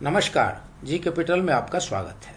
नमस्कार, G capital में आपका स्वागत है।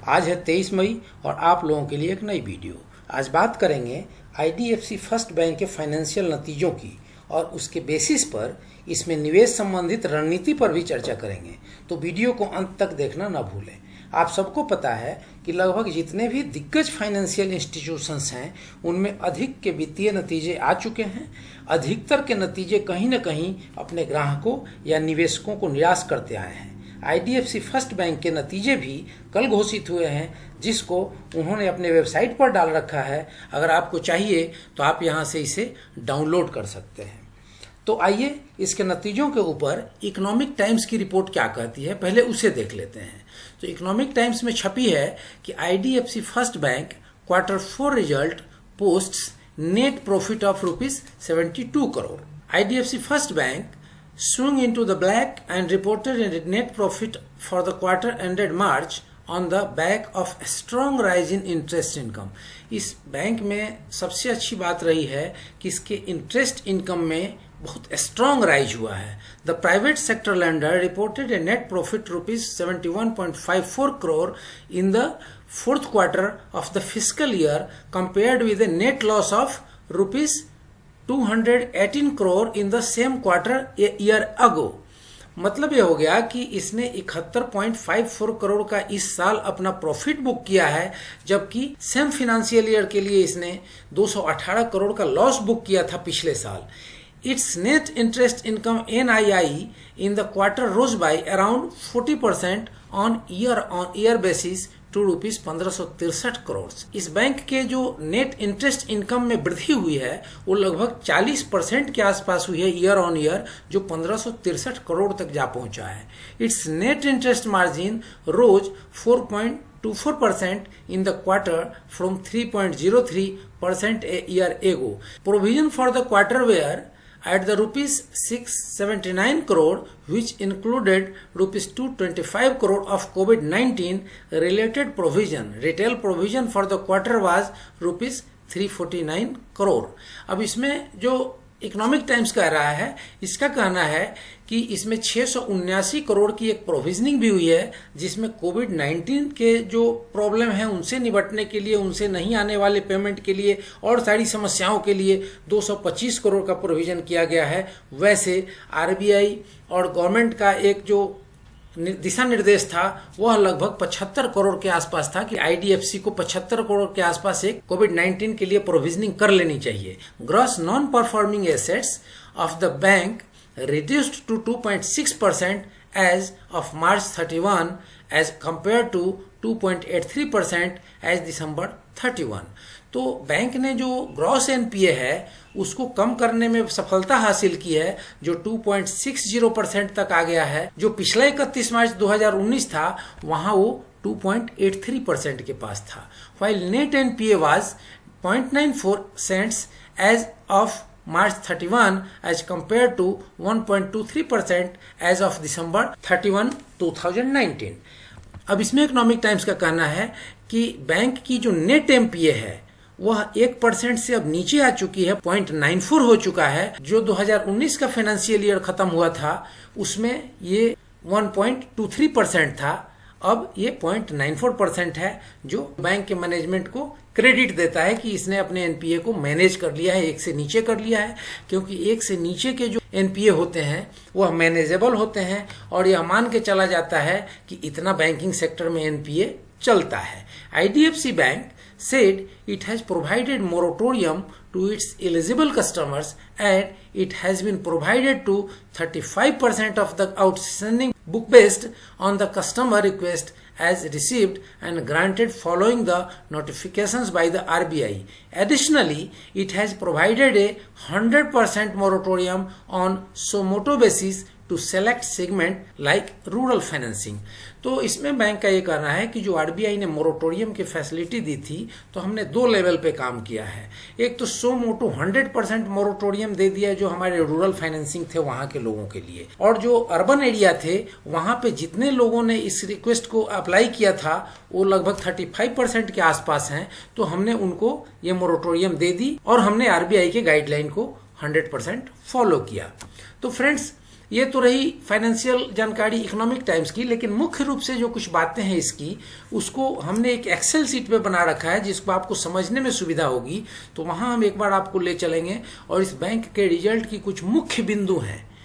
आज है 23 मई और आप लोगों के लिए एक नई वीडियो। आज बात करेंगे आईडीएफसी फर्स्ट बैंक के फाइनेंशियल नतीजों की और उसके बेसिस पर इसमें निवेश संबंधित रणनीति पर भी चर्चा करेंगे, तो वीडियो को अंत तक देखना न भूलें। आप सबको पता है कि लगभग जितने भी दिग्गज फाइनेंशियल इंस्टीट्यूशंस हैं उनमें अधिक के वित्तीय नतीजे आ चुके हैं। अधिकतर के नतीजे कहीं न कहीं अपने ग्राहकों या निवेशकों को निराश करते आए हैं। आईडीएफसी फर्स्ट बैंक के नतीजे भी कल घोषित हुए हैं, जिसको उन्होंने अपने वेबसाइट पर डाल रखा है। अगर आपको चाहिए तो आप यहां से इसे डाउनलोड कर सकते हैं। तो आइए इसके नतीजों के ऊपर इकोनॉमिक टाइम्स की रिपोर्ट क्या कहती है, पहले उसे देख लेते हैं। तो इकोनॉमिक टाइम्स में छपी है कि IDFC first bank Q4 result posts net profit of ₹72 crore. IDFC first bank swung into the black and reported a net profit for the quarter ended March on the back of a strong rise in interest income। इस bank में सबसे अच्छी बात रही है कि इसके interest income में बहुत स्ट्रॉन्ग राइज हुआ है। The private sector lender reported A net profit ₹71.54 crore in the fourth quarter of the fiscal year compared with A net loss of ₹218 crore in the same quarter a year ago. मतलब ये हो गया कि इसने 71.54 करोड़ का इस साल अपना प्रॉफिट बुक किया है, जबकि सेम फाइनेंशियल ईयर के लिए इसने 218 करोड़ का लॉस बुक किया था पिछले साल। Its net interest income NII in the quarter rose by around 40% on year basis to ₹1563 crore. इस बैंक के जो नेट इंटरेस्ट इनकम में वृद्धि हुई है वो लगभग 40% के आसपास हुई है ईयर ऑन ईयर, जो 1563 करोड़ तक जा पहुंचा है। Its net interest margin rose 4.24% in the quarter from 3.03% a year ago. Provision for the quarter were at the ₹679 crore, which included ₹225 crore of COVID-19 related provision. Retail provision for the quarter was ₹349 crore. अब इसमें जो economic times कह रहा है, इसका कहना है कि इसमें 679 करोड़ की एक प्रोविजनिंग भी हुई है, जिसमें कोविड-19 के जो प्रॉब्लम है उनसे निपटने के लिए, उनसे नहीं आने वाले पेमेंट के लिए और सारी समस्याओं के लिए 225 करोड़ का प्रोविजन किया गया है। वैसे आरबीआई और गवर्नमेंट का एक जो दिशा निर्देश था वह लगभग 75 करोड़ के आसपास था कि आईडीएफसी को 75 करोड़ के आसपास एक कोविड-19 के लिए प्रोविजनिंग कर लेनी चाहिए। Gross non performing assets of the bank reduced to 2.6% as of March 31 as compared to 2.83% as December 31। तो बैंक ने जो ग्रॉस एनपीए है उसको कम करने में सफलता हासिल की है, जो 2.60% तक आ गया है। जो पिछला 31 मार्च 2019 था वहां वो 2.83% के पास था। while net NPA was 0.94 as of March 31 as compared to 1.23% as of December 31, 2019। अब इसमें इकोनॉमिक टाइम्स का कहना है कि बैंक की जो नेट एमपीए है वह 1% से अब नीचे आ चुकी है, 0.94 हो चुका है। जो 2019 का फाइनेंशियल ईयर खत्म हुआ था उसमें ये 1.23% था, अब ये 0.94% है, जो बैंक के मैनेजमेंट को क्रेडिट देता है कि इसने अपने एनपीए को मैनेज कर लिया है, 1 से नीचे कर लिया है। क्योंकि 1 से नीचे के जो एनपीए होते हैं वह मैनेजेबल होते हैं और यह मान के चला जाता है कि इतना बैंकिंग सेक्टर में एनपीए चलता है। IDFC bank said it has provided moratorium to its eligible customers and it has been provided to 35% of the outstanding book based on the customer request as received and granted following the notifications by the RBI. Additionally, it has provided a 100% moratorium on suo motu basis to select segment like rural financing। तो इसमें bank का ये कहना है कि जो RBI ने moratorium की फैसिलिटी दी थी तो हमने 2 लेवल पे काम किया है। एक तो सो मोटो 100% मोरेटोरियम दे दिया जो हमारे रूरल फाइनेंसिंग थे वहां के लोगों के लिए, और जो अर्बन एरिया थे वहां पे जितने लोगों ने इस रिक्वेस्ट को अप्लाई किया था वो लगभग 35% के आसपास हैं। तो हमने उनको ये मोरेटोरियम दे दी और हमने आरबीआई के गाइडलाइन को 100% फॉलो किया। तो फ्रेंड्स, ये तो रही फाइनेंशियल जानकारी इकोनॉमिक टाइम्स की, लेकिन मुख्य रूप से जो कुछ बातें हैं इसकी, उसको हमने एक एक्सेल शीट पे बना रखा है जिसको आपको समझने में सुविधा होगी। तो वहां हम एक बार आपको ले चलेंगे और इस बैंक के रिजल्ट की कुछ मुख्य बिंदु हैं।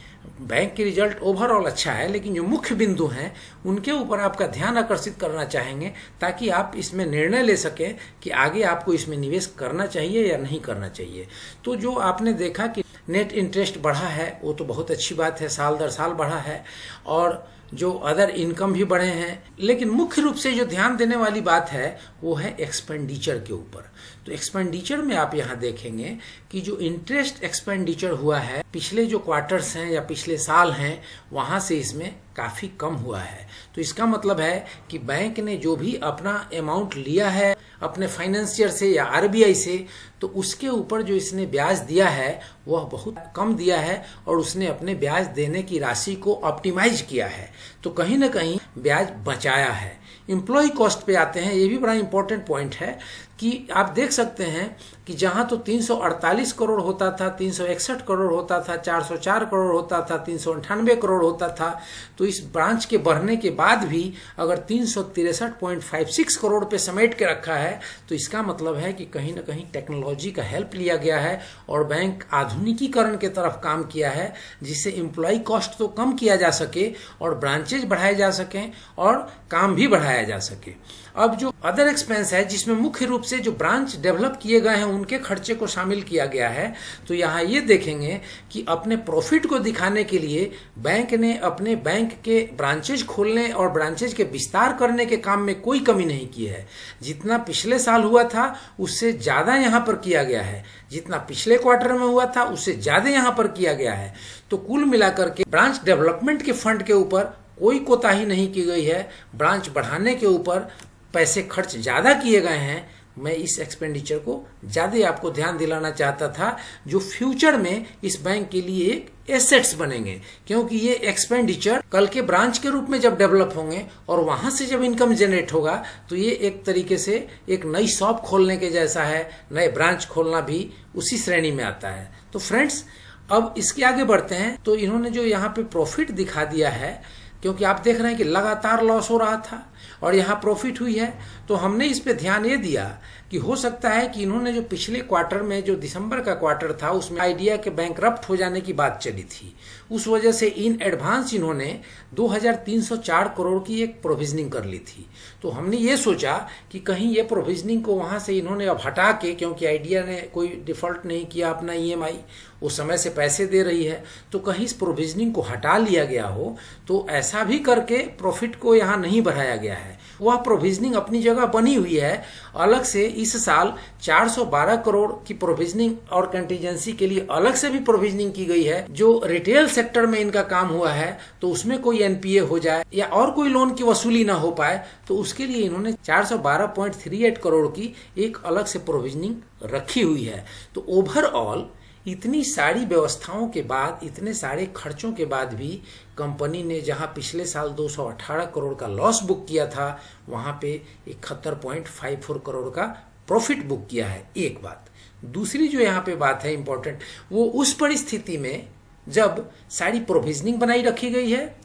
बैंक के रिजल्ट ओवरऑल अच्छा है, लेकिन जो मुख्य बिंदु हैं उनके ऊपर आपका ध्यान आकर्षित करना चाहेंगे ताकि आप इसमें निर्णय ले सकें कि आगे आपको इसमें निवेश करना चाहिए या नहीं करना चाहिए। तो जो आपने देखा कि नेट इंटरेस्ट बढ़ा है वो तो बहुत अच्छी बात है, साल दर साल बढ़ा है, और जो अदर इनकम भी बढ़े हैं। लेकिन मुख्य रूप से जो ध्यान देने वाली बात है वो है एक्सपेंडिचर के ऊपर। तो एक्सपेंडिचर में आप यहाँ देखेंगे कि जो इंटरेस्ट एक्सपेंडिचर हुआ है पिछले जो क्वार्टर्स हैं या पिछले साल हैं वहां से इसमें काफी कम हुआ है। तो इसका मतलब है कि बैंक ने जो भी अपना अमाउंट लिया है अपने फाइनेंसियर से या आरबीआई से, तो उसके ऊपर जो इसने ब्याज दिया है वह बहुत कम दिया है और उसने अपने ब्याज देने की राशि को ऑप्टिमाइज किया है। तो कहीं ना कहीं ब्याज बचाया है। एम्प्लॉय कॉस्ट पे आते हैं, ये भी बड़ा इंपॉर्टेंट पॉइंट है कि आप देख सकते हैं कि जहां तो 348 करोड़ होता था, 361 करोड़ होता था, 404 करोड़ होता था, 398 करोड़ होता था, तो इस ब्रांच के बढ़ने के बाद भी अगर 363.56 करोड़ पे समेट के रखा है, तो इसका मतलब है कि कहीं ना कहीं टेक्नोलॉजी का हेल्प लिया गया है और बैंक आधुनिकीकरण के तरफ काम किया है, जिससे एम्प्लॉय कॉस्ट तो कम किया जा सके और ब्रांचेज बढ़ाए जा सकें और काम भी बढ़ाया जा सके। अब जो अदर एक्सपेंस है जिसमें मुख्य रूप से जो ब्रांच डेवलप किए गए हैं उनके खर्चे को शामिल किया गया है, तो यहाँ ये देखेंगे कि अपने प्रॉफिट को दिखाने के लिए बैंक ने अपने बैंक के ब्रांचेज खोलने और ब्रांचेज के विस्तार करने के काम में कोई कमी नहीं की है। जितना पिछले साल हुआ था उससे ज्यादा यहाँ पर किया गया है, जितना पिछले क्वार्टर में हुआ था उससे ज्यादा यहाँ पर किया गया है। तो कुल मिलाकर के ब्रांच डेवलपमेंट के फंड के ऊपर कोई कोताही नहीं की गई है। ब्रांच बढ़ाने के ऊपर पैसे खर्च ज्यादा किए गए हैं। मैं इस एक्सपेंडिचर को ज्यादा आपको ध्यान दिलाना चाहता था जो फ्यूचर में इस बैंक के लिए एक एसेट्स बनेंगे, क्योंकि ये एक्सपेंडिचर कल के ब्रांच के रूप में जब डेवलप होंगे और वहां से जब इनकम जनरेट होगा तो ये एक तरीके से एक नई शॉप खोलने के जैसा है। नए ब्रांच खोलना भी उसी श्रेणी में आता है। तो फ्रेंड्स, अब इसके आगे बढ़ते हैं। तो इन्होंने जो यहाँ पे प्रॉफिट दिखा दिया है, क्योंकि आप देख रहे हैं कि लगातार लॉस हो रहा था और यहाँ प्रॉफिट हुई है, तो हमने इस पे ध्यान ये दिया कि हो सकता है कि इन्होंने जो पिछले क्वार्टर में जो दिसंबर का क्वार्टर था उसमें आइडिया के बैंकरप्ट हो जाने की बात चली थी, उस वजह से इन एडवांस इन्होंने 2304 करोड़ की एक प्रोविजनिंग कर ली थी। तो हमने ये सोचा कि कहीं ये प्रोविजनिंग को वहां से इन्होंने अब हटा के, क्योंकि आइडिया ने कोई डिफॉल्ट नहीं किया अपना ईएमआई, वो समय से पैसे दे रही है, तो कहीं इस प्रोविजनिंग को हटा लिया गया हो। तो ऐसा भी करके प्रॉफिट को यहाँ नहीं बढ़ाया गया है, वह प्रोविजनिंग अपनी जगह बनी हुई है। अलग से इस साल 412 करोड़ की प्रोविजनिंग और कंटीजेंसी के लिए अलग से भी प्रोविजनिंग की गई है। जो रिटेल सेक्टर में इनका काम हुआ है तो उसमें कोई एनपीए हो जाए या और कोई लोन की वसूली ना हो पाए, तो उसके लिए इन्होंने 412.38 करोड़ की एक अलग से प्रोविजनिंग रखी हुई है। तो ओवरऑल इतनी सारी व्यवस्थाओं के बाद, इतने सारे खर्चों के बाद भी कंपनी ने जहां पिछले साल 218 करोड़ का लॉस बुक किया था, वहां पे 71.54 करोड़ का प्रॉफिट बुक किया है। एक बात। दूसरी जो यहाँ पे बात है इंपॉर्टेंट, वो उस परिस्थिति में जब सारी प्रोविजनिंग बनाई रखी गई है।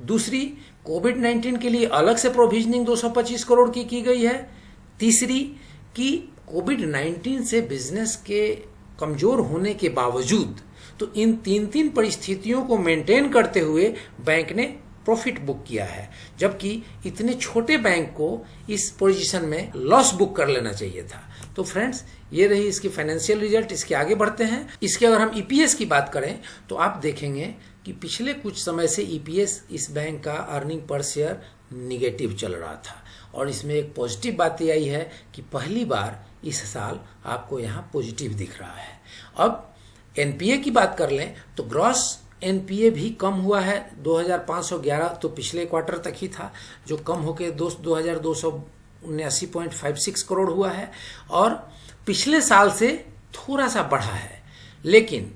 दूसरी, कोविड-19 के लिए अलग से प्रोविजनिंग 225 करोड़ की गई है। तीसरी, कि कोविड-19 से बिजनेस के कमजोर होने के बावजूद, तो इन तीन परिस्थितियों को मेंटेन करते हुए बैंक ने प्रॉफिट बुक किया है, जबकि इतने छोटे बैंक को इस पोजीशन में लॉस बुक कर लेना चाहिए था। तो फ्रेंड्स, ये रही इसकी फाइनेंशियल रिजल्ट। इसके आगे बढ़ते हैं। इसके अगर हम ईपीएस की बात करें तो आप देखेंगे कि पिछले कुछ समय से ईपीएस इस बैंक का अर्निंग पर शेयर निगेटिव चल रहा था, और इसमें एक पॉजिटिव बात यह आई है कि पहली बार इस साल आपको यहाँ पॉजिटिव दिख रहा है। अब एनपीए की बात कर लें तो ग्रॉस एनपीए भी कम हुआ है। 2511 तो पिछले क्वार्टर तक ही था, जो कम होकर 2279.56 करोड़ हुआ है, और पिछले साल से थोड़ा सा बढ़ा है, लेकिन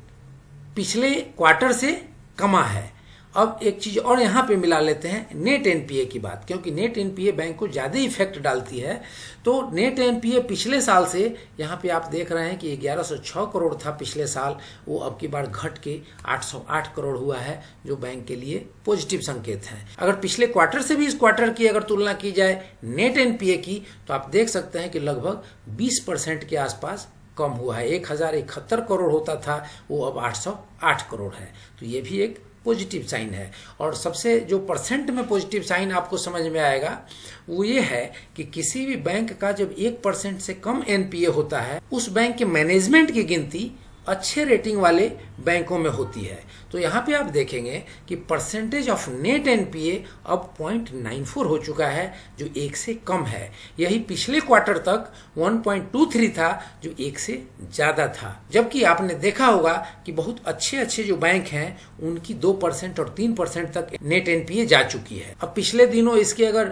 पिछले क्वार्टर से कमा है। अब एक चीज और यहाँ पे मिला लेते हैं नेट एनपीए की बात, क्योंकि नेट एनपीए बैंक को ज्यादा इफेक्ट डालती है। तो नेट एनपीए पिछले साल से यहाँ पे आप देख रहे हैं कि 1106 करोड़ था पिछले साल, वो अब की बार घट के 808 करोड़ हुआ है, जो बैंक के लिए पॉजिटिव संकेत है। अगर पिछले क्वार्टर से भी इस क्वार्टर की अगर तुलना की जाए नेट एनपीए की, तो आप देख सकते हैं कि लगभग 20% के आसपास कम हुआ है। 1071 करोड़ होता था, वो अब 808 करोड़ है। तो ये भी एक पॉजिटिव साइन है। और सबसे जो परसेंट में पॉजिटिव साइन आपको समझ में आएगा वो ये है कि किसी भी बैंक का जब 1% से कम एनपीए होता है, उस बैंक के मैनेजमेंट की गिनती अच्छे रेटिंग वाले बैंकों में होती है। तो यहाँ पे आप देखेंगे कि परसेंटेज ऑफ नेट एनपीए अब 0.94 हो चुका है, जो 1 से कम है। यही पिछले क्वार्टर तक 1.23 था, जो 1 से ज्यादा था। जबकि आपने देखा होगा कि बहुत अच्छे अच्छे जो बैंक हैं उनकी 2% और 3% तक नेट एनपीए जा चुकी है। अब पिछले दिनों इसके अगर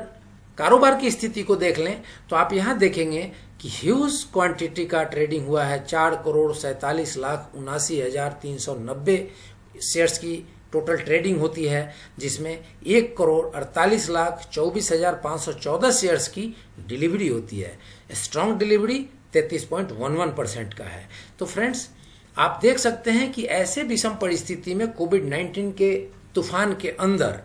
कारोबार की स्थिति को देख लें तो आप यहाँ देखेंगे कि ह्यूज क्वांटिटी का ट्रेडिंग हुआ है। 4,47,79,390 शेयर्स की टोटल ट्रेडिंग होती है, जिसमें 1,48,24,514 शेयर्स की डिलीवरी होती है। स्ट्रॉन्ग डिलीवरी 33.11% का है। तो फ्रेंड्स, आप देख सकते हैं कि ऐसे विषम परिस्थिति में कोविड-19 के तूफान के अंदर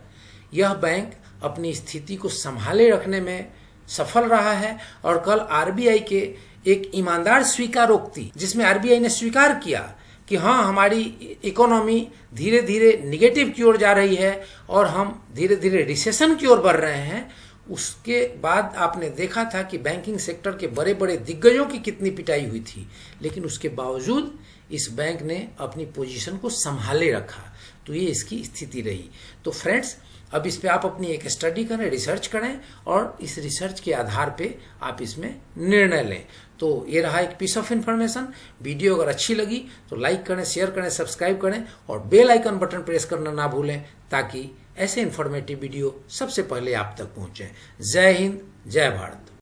यह बैंक अपनी स्थिति को संभाले रखने में सफल रहा है। और कल आरबीआई के एक ईमानदार स्वीकारोक्ति, जिसमें आरबीआई ने स्वीकार किया कि हाँ, हमारी इकोनॉमी धीरे धीरे निगेटिव की ओर जा रही है और हम धीरे धीरे रिसेशन की ओर बढ़ रहे हैं, उसके बाद आपने देखा था कि बैंकिंग सेक्टर के बड़े बड़े दिग्गजों की कितनी पिटाई हुई थी, लेकिन उसके बावजूद इस बैंक ने अपनी पोजीशन को संभाले रखा। तो ये इसकी स्थिति रही। तो फ्रेंड्स, अब इस पे आप अपनी एक स्टडी करें, रिसर्च करें और इस रिसर्च के आधार पे आप इसमें निर्णय लें। तो ये रहा एक पीस ऑफ इन्फॉर्मेशन। वीडियो अगर अच्छी लगी तो लाइक करें, शेयर करें, सब्सक्राइब करें और बेल आइकन बटन प्रेस करना ना भूलें, ताकि ऐसे इन्फॉर्मेटिव वीडियो सबसे पहले आप तक पहुंचे। जय हिंद, जय भारत।